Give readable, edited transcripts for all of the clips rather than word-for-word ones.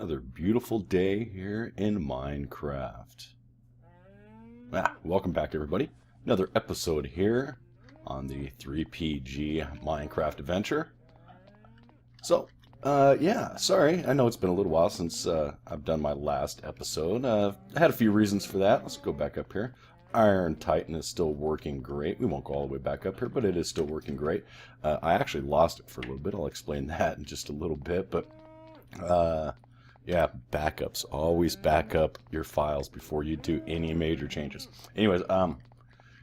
Another beautiful day here in Minecraft. Welcome back everybody. Another episode here on the 3PG Minecraft adventure. So, yeah, sorry, I know it's been a little while since I've done my last episode. I had a few reasons for that. Let's go back up here. Iron Titan is still working great. We won't go all the way back up here, but it is still working great. I actually lost it for a little bit. I'll explain that in just a little bit, but yeah, backups. Always back up your files before you do any major changes. Anyways,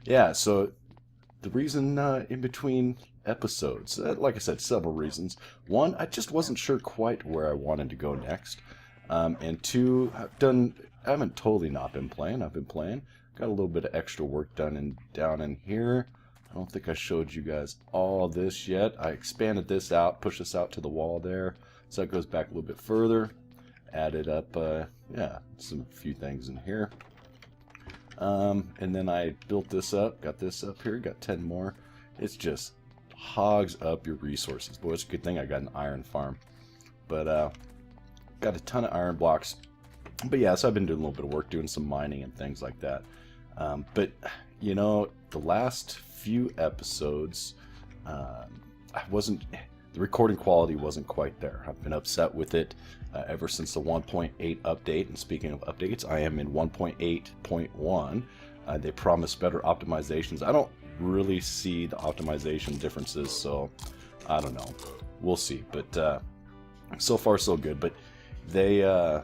yeah, so the reason in between episodes, like I said, several reasons. One, I just wasn't sure quite where I wanted to go next. And two, I haven't totally not been playing. I've been playing. Got a little bit of extra work done down in here. I don't think I showed you guys all this yet. I expanded this out, pushed this out to the wall there, so it goes back a little bit further. Added up, yeah, some few things in here. And then I built this up, got this up here, got 10 more. It's just hogs up your resources. Boy, it's a good thing I got an iron farm. But, got a ton of iron blocks. But yeah, so I've been doing a little bit of work, doing some mining and things like that. But, you know, the last few episodes, the recording quality wasn't quite there. I've been upset with it ever since the 1.8 update. And speaking of updates, I am in 1.8.1. They promise better optimizations. I don't really see the optimization differences, so I don't know. We'll see. But so far, so good. But they... I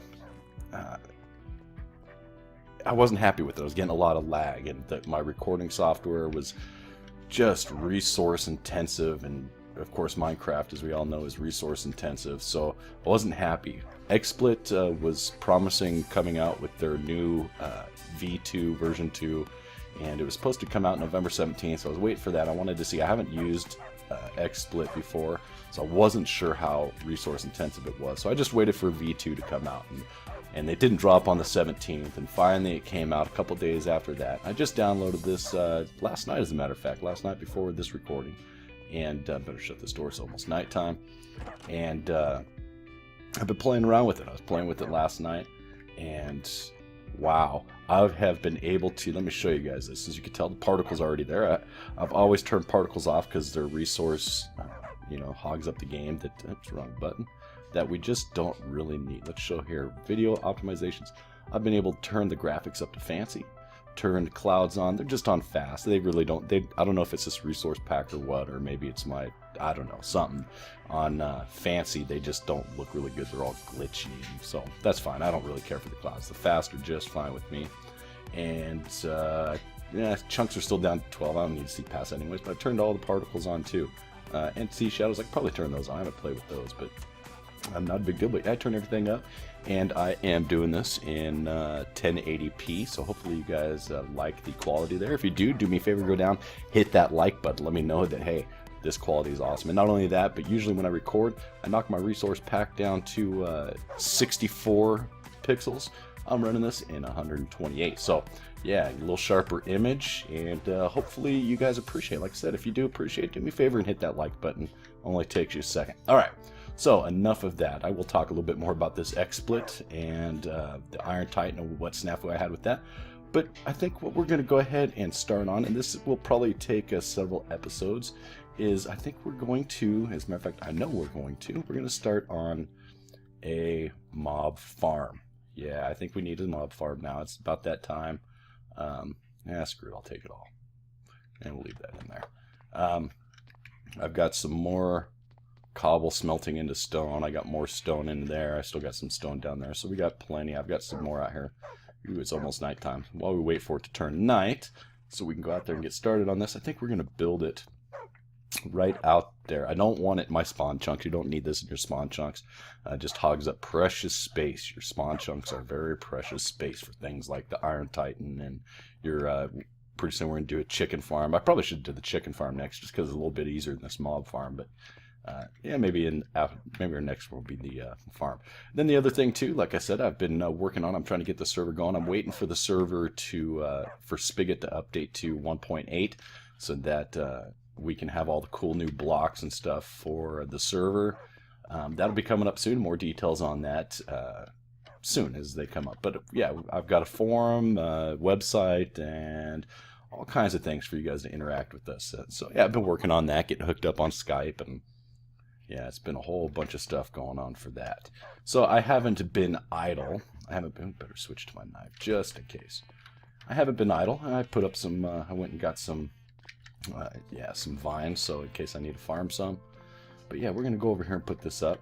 wasn't happy with it. I was getting a lot of lag, and my recording software was just resource intensive, and of course Minecraft, as we all know, is resource intensive, so I wasn't happy. Xsplit was promising coming out with their new V2 version 2, and it was supposed to come out November 17th, so I was waiting for that. I wanted to see. I haven't used Xsplit before, so I wasn't sure how resource intensive it was, so I just waited for V2 to come out, and they didn't drop on the 17th, and finally it came out a couple days after that. I just downloaded this last night, as a matter of fact, last night before this recording, and better shut this door, it's almost nighttime, and I've been playing around with it. I was playing with it last night, and wow, I have been able to, let me show you guys this. As you can tell, the particles are already there. I've always turned particles off because their resource, you know, hogs up the game. That's wrong button. That we just don't really need. Let's show here, video optimizations. I've been able to turn the graphics up to fancy, turn the clouds on. They're just on fast. They really don't, I don't know if it's this resource pack or what, or maybe it's my, I don't know, something. On fancy, they just don't look really good. They're all glitchy, so that's fine. I don't really care for the clouds. The fast are just fine with me. And yeah, chunks are still down to 12. I don't need to see past that anyways, but I turned all the particles on too. NC shadows, I could probably turn those on. I haven't played with those, but I'm not a big deal. But I turned everything up, and I am doing this in 1080p, so hopefully you guys like the quality there. If you do, do me a favor, go down, hit that like button. Let me know that, hey, this quality is awesome. And not only that, but usually when I record, I knock my resource pack down to 64 pixels. I'm running this in 128. So yeah, a little sharper image, and hopefully you guys appreciate it. Like I said, if you do appreciate it, do me a favor and hit that like button. Only takes you a second. All right. So enough of that. I will talk a little bit more about this Xsplit and the Iron Titan and what snafu I had with that. But I think what we're going to go ahead and start on, and this will probably take us several episodes, is I think we're going to, as a matter of fact, I know we're going to start on a mob farm. Yeah, I think we need a mob farm now. It's about that time. Yeah, screw it. I'll take it all. And we'll leave that in there. I've got some more cobble smelting into stone. I got more stone in there. I still got some stone down there. So we got plenty. I've got some more out here. Ooh, it's almost nighttime. While we wait for it to turn night, so we can go out there and get started on this, I think we're going to build it right out there. I don't want it in my spawn chunks. You don't need this in your spawn chunks. Just hogs up precious space. Your spawn chunks are very precious space for things like the Iron Titan, and your pretty soon we're going to do a chicken farm. I probably should do the chicken farm next just because it's a little bit easier than this mob farm, but yeah, maybe our next one will be the farm. Then the other thing too, like I said, I've been working on. I'm trying to get the server going. I'm waiting for the server to for Spigot to update to 1.8, so that we can have all the cool new blocks and stuff for the server. That'll be coming up soon. More details on that soon as they come up. But yeah, I've got a forum, website, and all kinds of things for you guys to interact with us. So yeah, I've been working on that, getting hooked up on Skype, and yeah, it's been a whole bunch of stuff going on for that. So I haven't been idle. I haven't been, better switch to my knife just in case. I haven't been idle. I put up some, I went and got some, yeah, some vines, so in case I need to farm some. But yeah, we're going to go over here and put this up.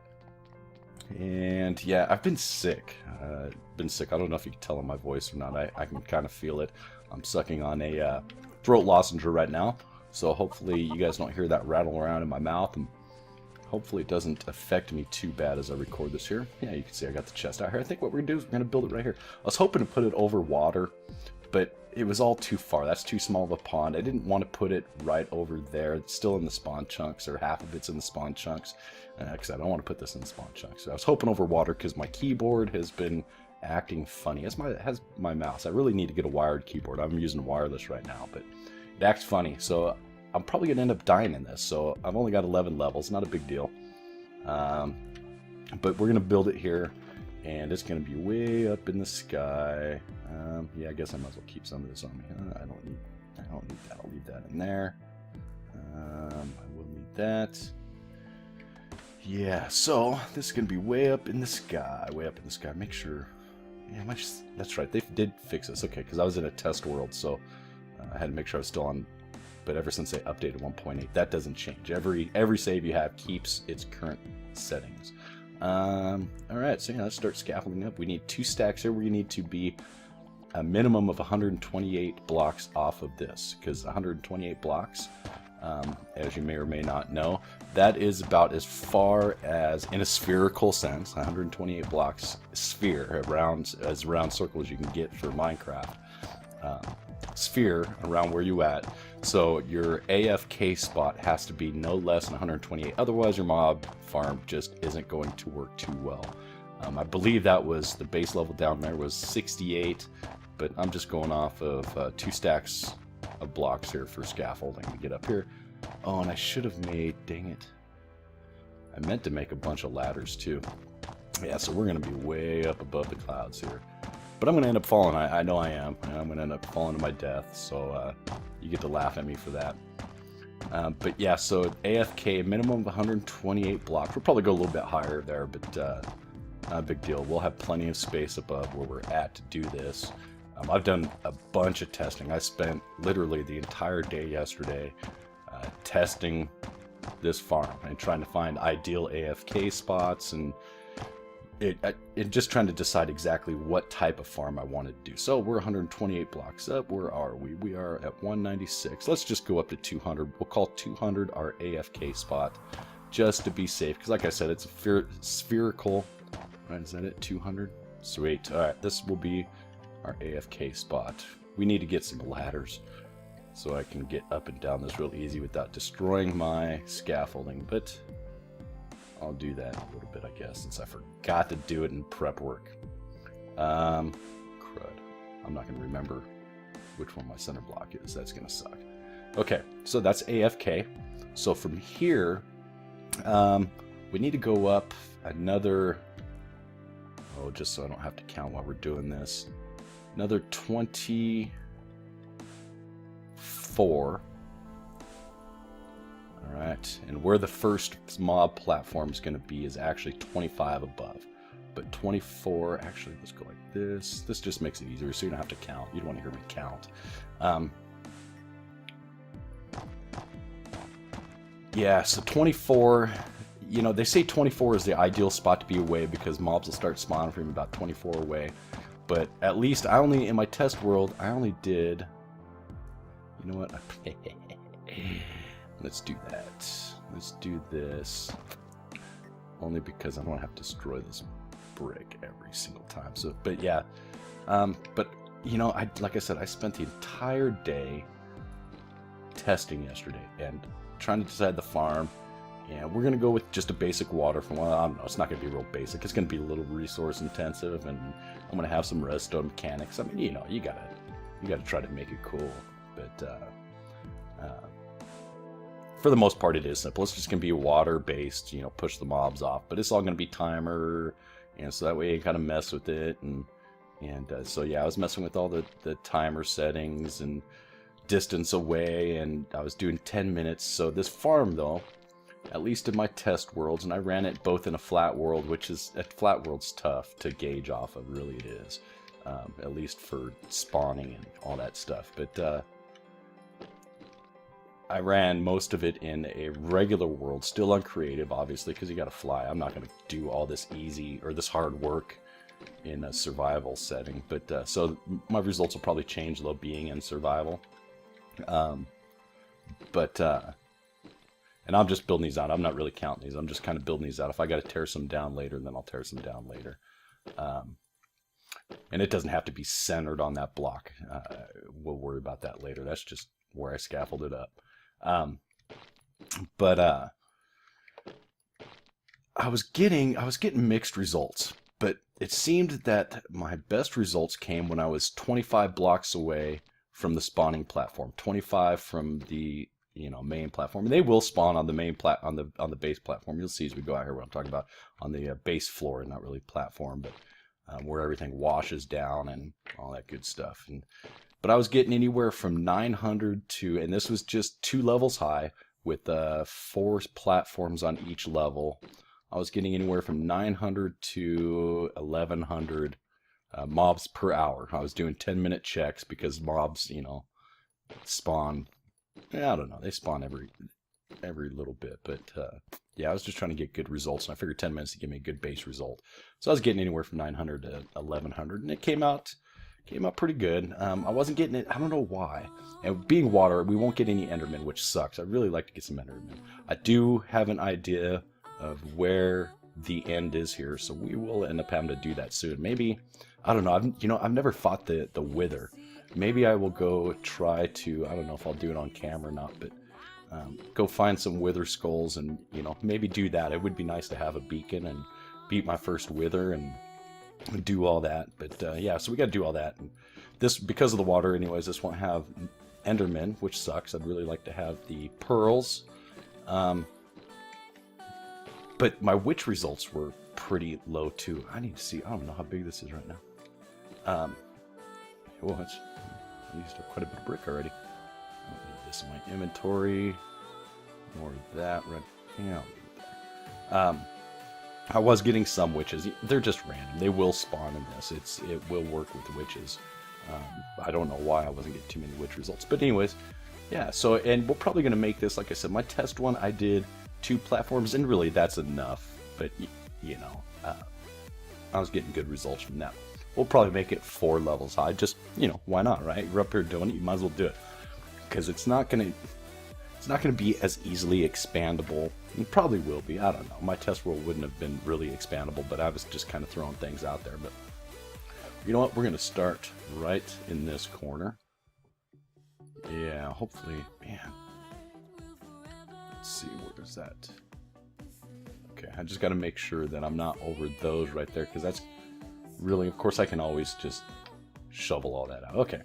And yeah, I've been sick. I don't know if you can tell in my voice or not. I can kind of feel it. I'm sucking on a throat lozenge right now. So hopefully you guys don't hear that rattle around in my mouth. And hopefully it doesn't affect me too bad as I record this here. Yeah, you can see I got the chest out here. I think what we're going to do is we're going to build it right here. I was hoping to put it over water, but it was all too far. That's too small of a pond. I didn't want to put it right over there. It's still in the spawn chunks, or half of it's in the spawn chunks, because I don't want to put this in the spawn chunks. So I was hoping over water because my keyboard has been acting funny. It has my mouse. I really need to get a wired keyboard. I'm using wireless right now, but it acts funny. So I'm probably going to end up dying in this. So I've only got 11 levels. Not a big deal. But we're going to build it here. And it's going to be way up in the sky. Yeah, I guess I might as well keep some of this on me. I don't need that. I'll leave that in there. I will need that. Yeah, so this is going to be way up in the sky. Way up in the sky. Make sure. Yeah, that's right. They did fix this. Okay, because I was in a test world, so I had to make sure I was still on. But ever since they updated 1.8, that doesn't change. Every save you have keeps its current settings. Alright, so yeah, let's start scaffolding up. We need 2 stacks here. We need to be a minimum of 128 blocks off of this, because 128 blocks, as you may or may not know, that is about as far as, in a spherical sense, 128 blocks sphere, as round circle as you can get for Minecraft. Sphere around where you at, so your AFK spot has to be no less than 128, otherwise your mob farm just isn't going to work too well. I believe that was the base level down there was 68, but I'm just going off of 2 stacks of blocks here for scaffolding to get up here. Oh, and I should have made, dang it, I meant to make a bunch of ladders too. Yeah, so we're going to be way up above the clouds here. But I'm going to end up falling. I know I am. I'm going to end up falling to my death. So you get to laugh at me for that. But yeah, so AFK, minimum of 128 blocks. We'll probably go a little bit higher there, but not a big deal. We'll have plenty of space above where we're at to do this. I've done a bunch of testing. I spent literally the entire day yesterday testing this farm and trying to find ideal AFK spots and just trying to decide exactly what type of farm I wanted to do. So we're 128 blocks up. Where are we? We are at 196. Let's just go up to 200. We'll call 200 our AFK spot just to be safe. Because like I said, it's a spherical. Right, is that it? 200? Sweet. All right, this will be our AFK spot. We need to get some ladders so I can get up and down this real easy without destroying my scaffolding. But I'll do that in a little bit, I guess, since I forgot to do it in prep work. Crud. I'm not going to remember which one my center block is. That's going to suck. Okay, so that's AFK. So from here, we need to go up another, oh, just so I don't have to count while we're doing this, another 24. Alright, and where the first mob platform is going to be is actually 25 above. But 24, actually, let's go like this. This just makes it easier so you don't have to count. You don't want to hear me count. Yeah, so 24, you know, they say 24 is the ideal spot to be away because mobs will start spawning from about 24 away. But at least in my test world, I only did, you know what? Let's do that. Let's do this. Only because I don't have to destroy this brick every single time. So, but yeah. But, you know, like I said, I spent the entire day testing yesterday and trying to decide the farm. And we're going to go with just a basic water farm. Well, I don't know. It's not going to be real basic. It's going to be a little resource intensive. And I'm going to have some redstone mechanics. I mean, you know, you gotta try to make it cool. But, for the most part, it is simple. It's just going to be water-based, you know, push the mobs off. But it's all going to be timer, and so that way you kind of mess with it. And so, yeah, I was messing with all the timer settings and distance away, and I was doing 10 minutes. So this farm, though, at least in my test worlds, and I ran it both in a flat world, which is, a flat world's tough to gauge off of, really it is. At least for spawning and all that stuff. But I ran most of it in a regular world, still on creative, obviously, because you got to fly. I'm not going to do all this easy or this hard work in a survival setting. But so my results will probably change, though, being in survival. And I'm just building these out. I'm not really counting these. I'm just kind of building these out. If I got to tear some down later, then I'll tear some down later. And it doesn't have to be centered on that block. We'll worry about that later. That's just where I scaffolded up. I was getting mixed results, but it seemed that my best results came when I was 25 blocks away from the spawning platform, 25 from the, you know, main platform. And they will spawn on the main on the base platform. You'll see as we go out here what I'm talking about, on the base floor, not really platform, but where everything washes down and all that good stuff. But I was getting anywhere from 900 to, and this was just 2 levels high with 4 platforms on each level. I was getting anywhere from 900 to 1100 mobs per hour. I was doing 10-minute checks because mobs, you know, spawn, I don't know, they spawn every little bit. But yeah, I was just trying to get good results, and I figured 10 minutes to give me a good base result. So I was getting anywhere from 900 to 1100, and it came out pretty good. I wasn't getting it, I don't know why. And being water, we won't get any Endermen, which sucks. I'd really like to get some Endermen. I do have an idea of where the end is here, so we will end up having to do that soon. Maybe, I don't know, I've never fought the Wither. Maybe I will go try to, I don't know if I'll do it on camera or not, but go find some Wither skulls and, you know, maybe do that. It would be nice to have a beacon and beat my first Wither and do all that. But yeah, so we got to do all that. And this, because of the water anyways, this won't have Endermen, which sucks. I'd really like to have the pearls. But my witch results were pretty low too. I need to see, I don't know how big this is right now. Well, I used quite a bit of brick already. I don't need this in my inventory. More of that right now. I was getting some witches. They're just random. They will spawn in this. It will work with witches. I don't know why I wasn't getting too many witch results. But anyways, yeah. So, and we're probably going to make this, like I said, my test one, I did 2 platforms, and really that's enough. But, you know, I was getting good results from that. We'll probably make it 4 levels high. Just, you know, why not, right? You're up here doing it, you might as well do it. Because it's not going to be as easily expandable. It probably will be. I don't know. My test world wouldn't have been really expandable, but I was just kind of throwing things out there. But you know what? We're going to start right in this corner. Yeah, hopefully, man. Let's see, where's that? Okay, I just got to make sure that I'm not over those right there, because that's really, of course, I can always just shovel all that out. Okay,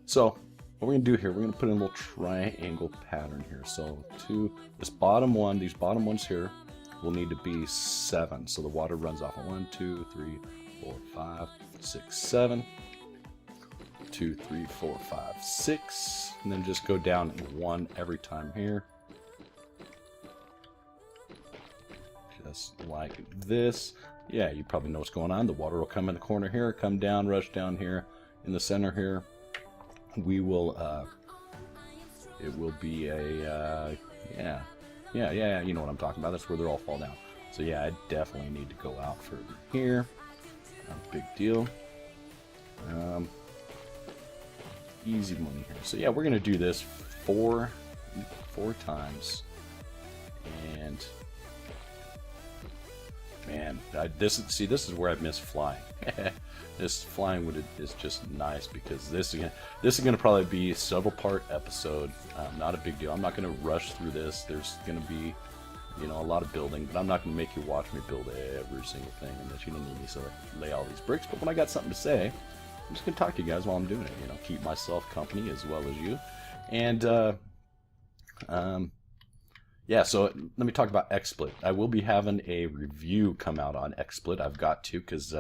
so what we're going to do here, we're going to put in a little triangle pattern here. So this bottom one, these bottom ones here will need to be 7. So the water runs off of 1, 2, 3, 4, 5, 6, 7. 2, 3, 4, 5, 6. And then just go down 1 every time here. Just like this. Yeah, you probably know what's going on. The water will come in the corner here, come down, rush down here in the center here. We will, it will be a, yeah, you know what I'm talking about. That's where they'll all fall down. So yeah, I definitely need to go out further here. Not a big deal. Easy money here. So yeah, we're going to do this 4 times. And man, this is where I miss flying. This flying is just nice, because this is going to probably be a several part episode. Not a big deal. I'm not going to rush through this. There's going to be, you know, a lot of building, but I'm not going to make you watch me build every single thing unless you don't need me to lay all these bricks. But when I got something to say, I'm just going to talk to you guys while I'm doing it. You know, keep myself company as well as you. And Yeah, so let me talk about Xsplit. I will be having a review come out on Xsplit. I've got to, because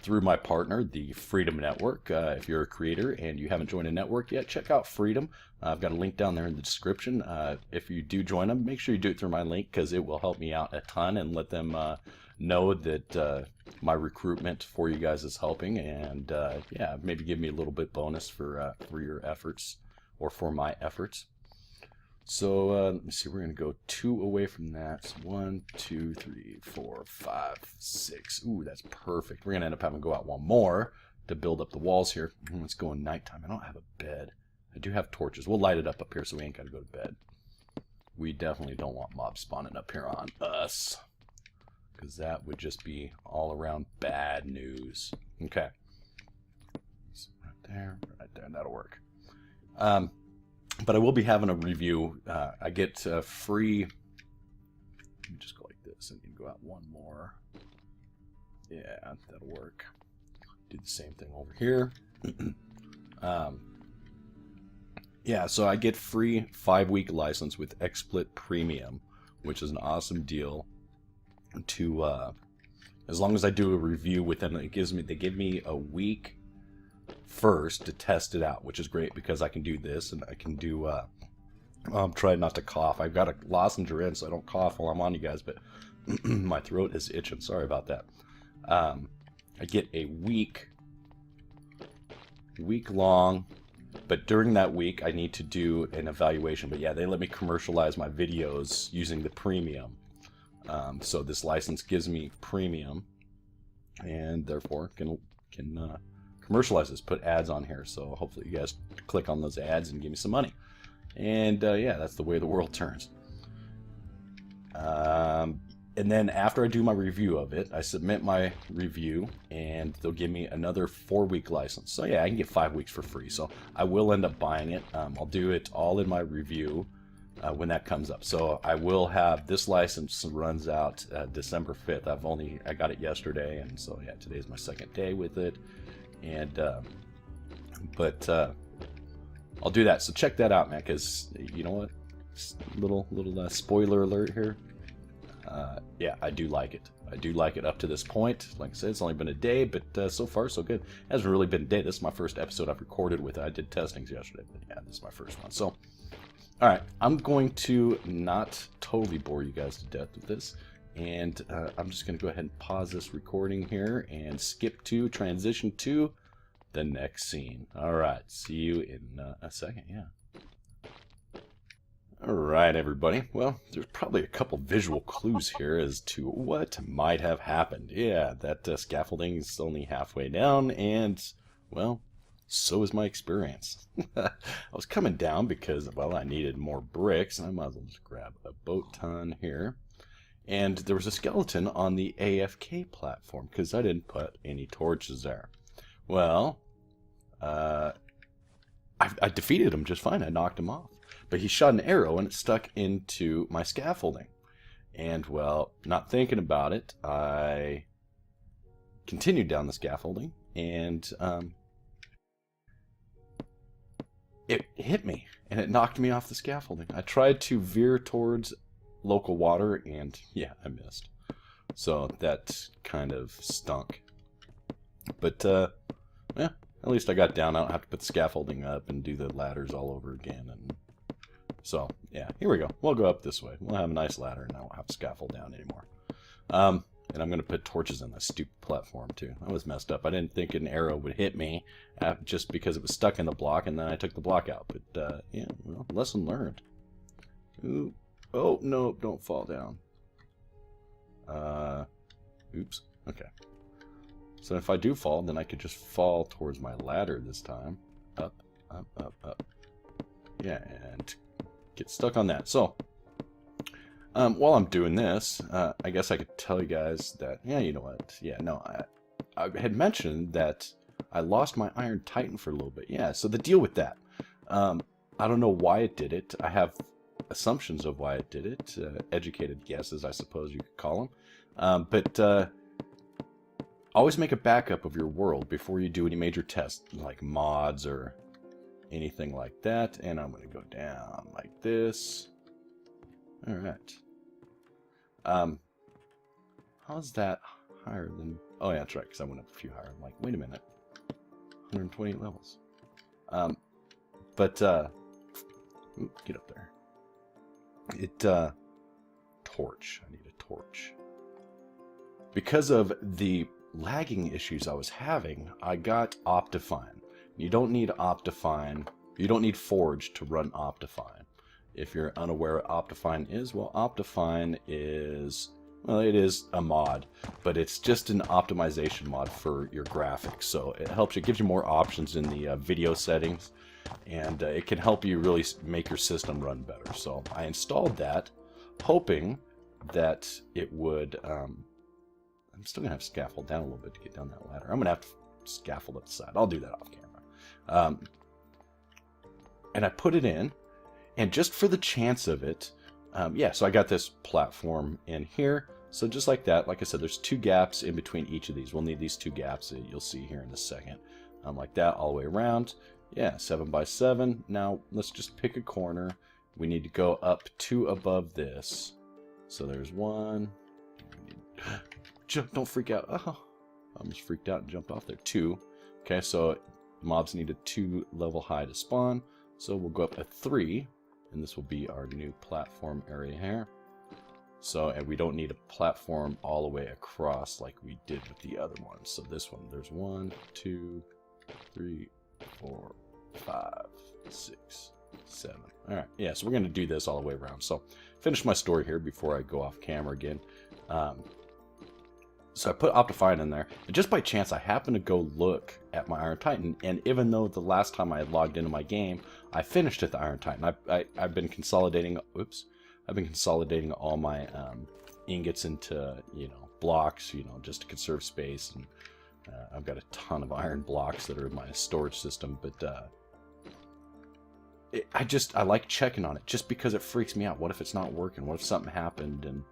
through my partner, the Freedom Network, if you're a creator and you haven't joined a network yet, check out Freedom. I've got a link down there in the description. If you do join them, make sure you do it through my link, because it will help me out a ton and let them know that my recruitment for you guys is helping. And yeah, maybe give me a little bit bonus for your efforts, or for my efforts. So let me see, we're going to go 2 away from that. So 1, 2, 3, 4, 5, 6. Ooh, that's perfect. We're going to end up having to go out 1 more to build up the walls here. Let's go in nighttime. I don't have a bed. I do have torches. We'll light it up here so we ain't got to go to bed. We definitely don't want mobs spawning up here on us, because that would just be all around bad news. Okay. So right there, that'll work. But I will be having a review. I get free. Let me just go like this and you can go out 1 more. Yeah, that'll work. Do the same thing over here. Yeah, so I get free 5-week license with Xsplit Premium, which is an awesome deal. To as long as I do a review within, they give me a week first to test it out, which is great because I can do this and I can do I'm trying not to cough. I've got a lozenge in so I don't cough while I'm on you guys, but my throat is itching. Sorry about that. I get a week long, but during that week I need to do an evaluation. But yeah, they let me commercialize my videos using the premium. So this license gives me premium, and therefore can commercialize this, put ads on here. So hopefully you guys click on those ads and give me some money. And yeah, that's the way the world turns. And then after I do my review of it, I submit my review, and they'll give me another 4-week license. So yeah, I can get 5 weeks for free. So I will end up buying it. I'll do it all in my review when that comes up. So I will have this license runs out December 5th. I got it yesterday, and so yeah, today's my 2nd day with it. And but I'll do that. So check that out, man, because you know what? Little spoiler alert here. Yeah, I do like it. I do like it up to this point. Like I said, it's only been a day, but so far so good. It hasn't really been a day. This is my first episode I've recorded with it. I did testings yesterday, but yeah, this is my first one. So, all right, I'm going to not totally bore you guys to death with this. And I'm just going to go ahead and pause this recording here and transition to the next scene. All right, see you in a second, yeah. All right, everybody. Well, there's probably a couple visual clues here as to what might have happened. Yeah, that scaffolding is only halfway down, and, well, so is my experience. I was coming down because, well, I needed more bricks, and I might as well just grab a boat ton here. And there was a skeleton on the AFK platform because I didn't put any torches there. Well, I defeated him just fine. I knocked him off. But he shot an arrow and it stuck into my scaffolding. And, well, not thinking about it, I continued down the scaffolding, and it hit me, and it knocked me off the scaffolding. I tried to veer towards local water, and yeah, I missed. So that kind of stunk. But yeah, at least I got down. I don't have to put the scaffolding up and do the ladders all over again. And so yeah, here we go. We'll go up this way. We'll have a nice ladder, and I won't have to scaffold down anymore. And I'm going to put torches on this stupid platform too. That was messed up. I didn't think an arrow would hit me just because it was stuck in the block, and then I took the block out. But yeah, well, lesson learned. Ooh. Oh, no, don't fall down. Oops. Okay. So if I do fall, then I could just fall towards my ladder this time. Up, up, up, up. Yeah, and get stuck on that. So, while I'm doing this, I guess I could tell you guys that, yeah, you know what? Yeah, no, I had mentioned that I lost my Iron Titan for a little bit. Yeah, so the deal with that. I don't know why it did it. I have assumptions of why it did it, educated guesses, I suppose you could call them. But always make a backup of your world before you do any major tests, like mods or anything like that. And I'm going to go down like this. All right. How's that higher than... Oh, yeah, that's right, because I went up a few higher. I'm like, wait a minute. 128 levels. Ooh, get up there. Torch. I need a torch. Because of the lagging issues I was having, I got Optifine. You don't need Optifine. You don't need Forge to run Optifine. If you're unaware what Optifine is, well, Optifine is... Well, it is a mod, but it's just an optimization mod for your graphics. So it helps you, gives you more options in the video settings, and it can help you really make your system run better. So I installed that, hoping that it would... I'm still going to have to scaffold down a little bit to get down that ladder. I'm going to have to scaffold up the side. I'll do that off camera. And I put it in, and just for the chance of it, yeah, so I got this platform in here. So just like that, like I said, there's 2 gaps in between each of these. We'll need these 2 gaps that you'll see here in a second. Like that all the way around. Yeah, 7 by 7. Now let's just pick a corner. We need to go up 2 above this. So there's 1. Jump! Don't freak out. Oh, I almost freaked out and jumped off there. 2. Okay, so mobs need a 2 level high to spawn. So we'll go up a 3. And this will be our new platform area here. So, and we don't need a platform all the way across like we did with the other one. So this one, there's 1, 2, 3, 4, 5, 6, 7. All right, yeah, so we're going to do this all the way around. So finish my story here before I go off camera again. So I put Optifine in there, and just by chance I happened to go look at my Iron Titan, and even though the last time I had logged into my game, I finished at the Iron Titan. I've been consolidating, I've been consolidating all my ingots into, blocks, just to conserve space, and I've got a ton of iron blocks that are in my storage system, but I like checking on it, just because it freaks me out. What if it's not working? What if something happened? And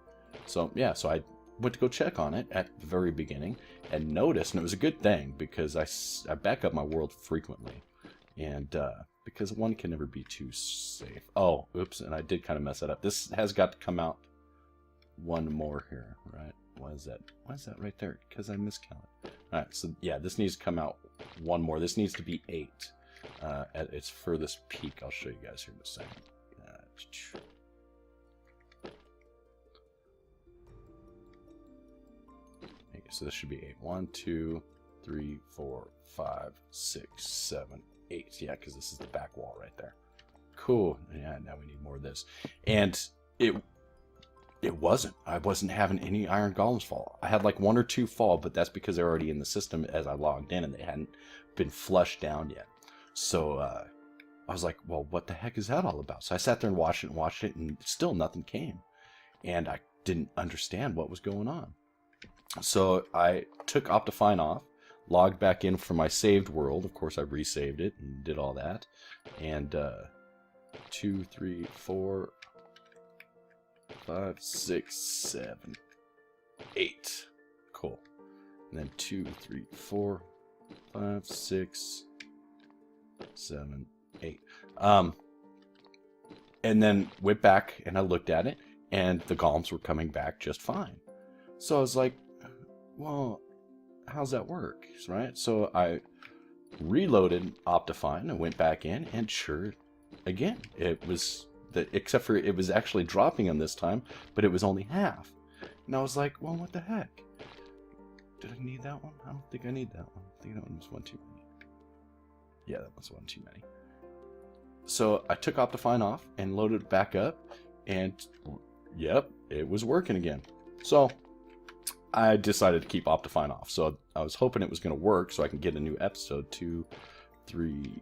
so, yeah, so I went to go check on it at the very beginning and noticed, and it was a good thing because I back up my world frequently, and because one can never be too safe. Oh, oops, and I did kind of mess that up. This has got to come out 1 more here, right? Why is that right there? Because I miscounted. All right, so yeah, this needs to come out 1 more. This needs to be 8 at its furthest peak. I'll show you guys here in a second. So this should be 8. 1, 2, 3, 4, 5, 6, 7, 8. Yeah, because this is the back wall right there. Cool. Yeah, now we need more of this. And it wasn't. I wasn't having any iron golems fall. I had like 1 or 2 fall, but that's because they're already in the system as I logged in, and they hadn't been flushed down yet. So I was like, well, what the heck is that all about? So I sat there and watched it, and still nothing came. And I didn't understand what was going on. So I took Optifine off, logged back in for my saved world. Of course, I resaved it and did all that. And 2, 3, 4, 5, 6, 7, 8. Cool. And then 2, 3, 4, 5, 6, 7, 8. And then went back and I looked at it, and the golems were coming back just fine. So I was like, well, how's that work, right? So I reloaded Optifine and went back in, and sure, again, it was, except for it was actually dropping them this time, but it was only half. And I was like, well, what the heck? Did I need that one? I don't think I need that one. I think that one was 1 too many. Yeah, that was 1 too many. So I took Optifine off and loaded it back up, and yep, it was working again. So I decided to keep Optifine off. So I was hoping it was going to work so I can get a new episode. 2, 3,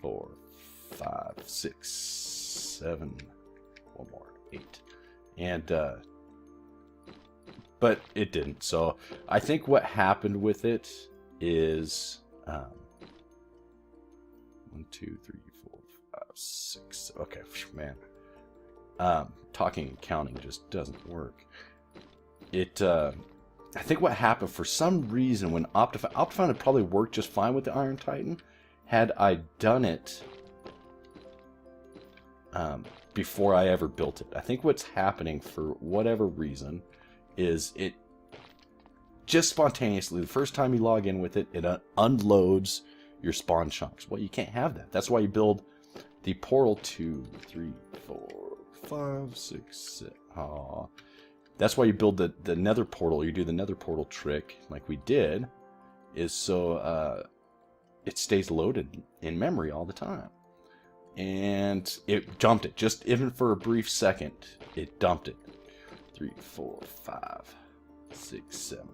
4, 5, 6, 7, 1 more, 8. And, but it didn't. So I think what happened with it is, 1, 2, 3, 4, 5, 6. Okay, man. Talking and counting just doesn't work. I think what happened, for some reason, when Optifine had probably worked just fine with the Iron Titan, had I done it before I ever built it. I think what's happening for whatever reason is it just spontaneously, the first time you log in with it, it unloads your spawn chunks. Well, you can't have that. That's why you build the portal 2, 3, 4, 5, 6, 7. Aww. That's why you build the nether portal. You do the nether portal trick like we did, is so it stays loaded in memory all the time. And it dumped it, just even for a brief second, it dumped it. 3, 4, 5, 6, 7.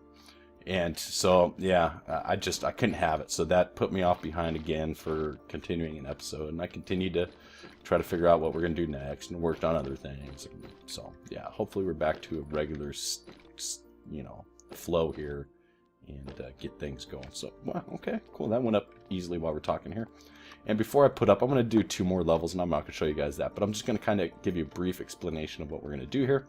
And so, yeah, I couldn't have it. So that put me off behind again for continuing an episode. And I continued to try to figure out what we're going to do next and worked on other things. And so, yeah, hopefully we're back to a regular, flow here and get things going. So, well, okay, cool. That went up easily while we're talking here. And before I put up, I'm going to do 2 more levels, and I'm not going to show you guys that. But I'm just going to kind of give you a brief explanation of what we're going to do here.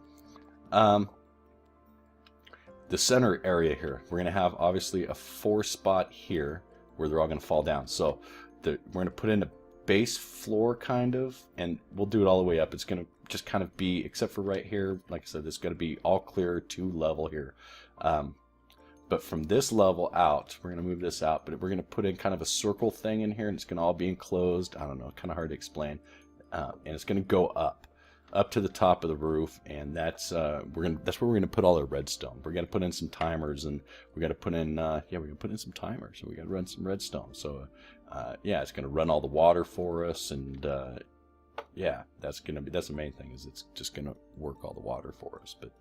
The center area here, we're going to have obviously a 4 spot here where they're all going to fall down. So we're going to put in a base floor kind of, and we'll do it all the way up. It's going to just kind of be, except for right here, like I said, it's going to be all clear 2 level here. But from this level out, we're going to move this out, but we're going to put in kind of a circle thing in here, and it's going to all be enclosed. I don't know, kind of hard to explain. And it's going to go up to the top of the roof, and that's where we're gonna put all our redstone. We're gonna put in some timers, and we're gonna put in we're gonna put in some timers. So we gotta run some redstone. So yeah, it's gonna run all the water for us, and yeah, that's the main thing, is it's just gonna work all the water for us. But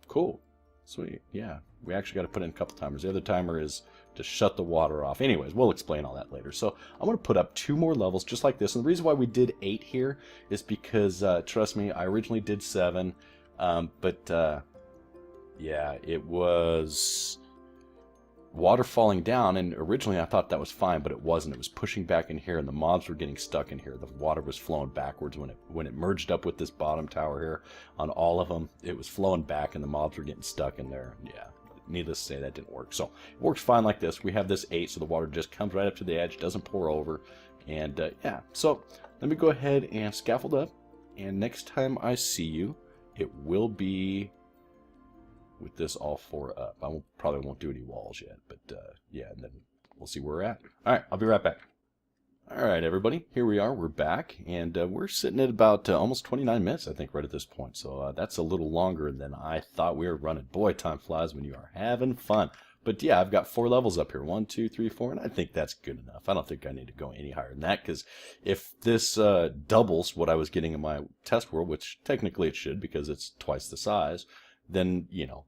cool, sweet, yeah. We actually got to put in a couple timers. The other timer is to shut the water off. Anyways, we'll explain all that later. So I'm going to put up 2 more levels just like this. And the reason why we did 8 here is because, trust me, I originally did 7. But yeah, it was water falling down. And originally I thought that was fine, but it wasn't. It was pushing back in here, and the mobs were getting stuck in here. The water was flowing backwards when it merged up with this bottom tower here on all of them. It was flowing back, and the mobs were getting stuck in there. Yeah. Needless to say, that didn't work. So it works fine like this. We have this 8, so the water just comes right up to the edge, doesn't pour over. And yeah, so let me go ahead and scaffold up. And next time I see you, it will be with this all 4 up. I probably won't do any walls yet, but yeah, and then we'll see where we're at. All right, I'll be right back. All right, everybody, here we are. We're back, and we're sitting at about almost 29 minutes, I think, right at this point. So that's a little longer than I thought we were running. Boy, time flies when you are having fun. But yeah, I've got 4 levels up here. 1, 2, 3, 4, and I think that's good enough. I don't think I need to go any higher than that, because if this doubles what I was getting in my test world, which technically it should because it's twice the size, then, you know,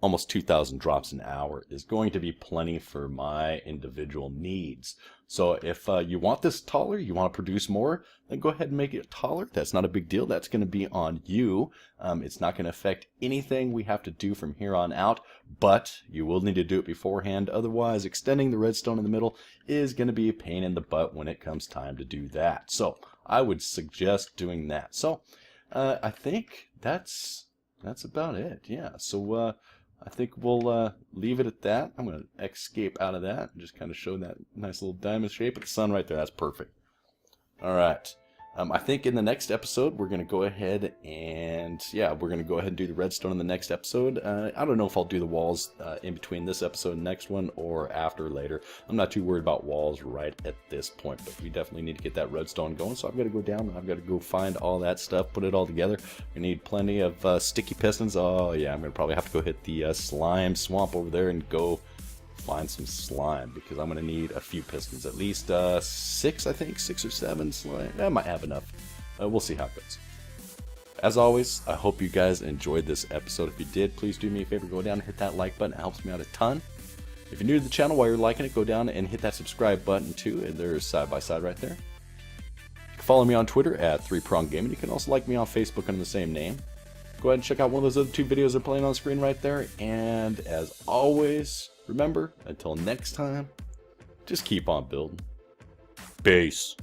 almost 2,000 drops an hour is going to be plenty for my individual needs. So if you want this taller, you want to produce more, then go ahead and make it taller. That's not a big deal. That's going to be on you. It's not going to affect anything we have to do from here on out, but you will need to do it beforehand. Otherwise, extending the redstone in the middle is going to be a pain in the butt when it comes time to do that. So I would suggest doing that. So I think that's about it. Yeah. So I think we'll leave it at that. I'm going to escape out of that and just kind of show that nice little diamond shape of the sun right there. That's perfect. All right. I think in the next episode, we're going to go ahead and, yeah, we're going to go ahead and do the redstone in the next episode. I don't know if I'll do the walls in between this episode and next one or after later. I'm not too worried about walls right at this point, but we definitely need to get that redstone going. So I've got to go down and I've got to go find all that stuff, put it all together. We need plenty of sticky pistons. Oh, yeah, I'm going to probably have to go hit the slime swamp over there and go find some slime, because I'm going to need a few pistons, at least 6, I think, 6 or 7 slime. I might have enough. We'll see how it goes. As always, I hope you guys enjoyed this episode. If you did, please do me a favor, go down and hit that like button. It helps me out a ton. If you're new to the channel, while you're liking it, go down and hit that subscribe button too, and there's side by side right there. You can follow me on Twitter at 3Prong Gaming. You can also like me on Facebook under the same name. Go ahead and check out one of those other 2 videos that are playing on the screen right there. And as always, remember, until next time, just keep on building. Peace.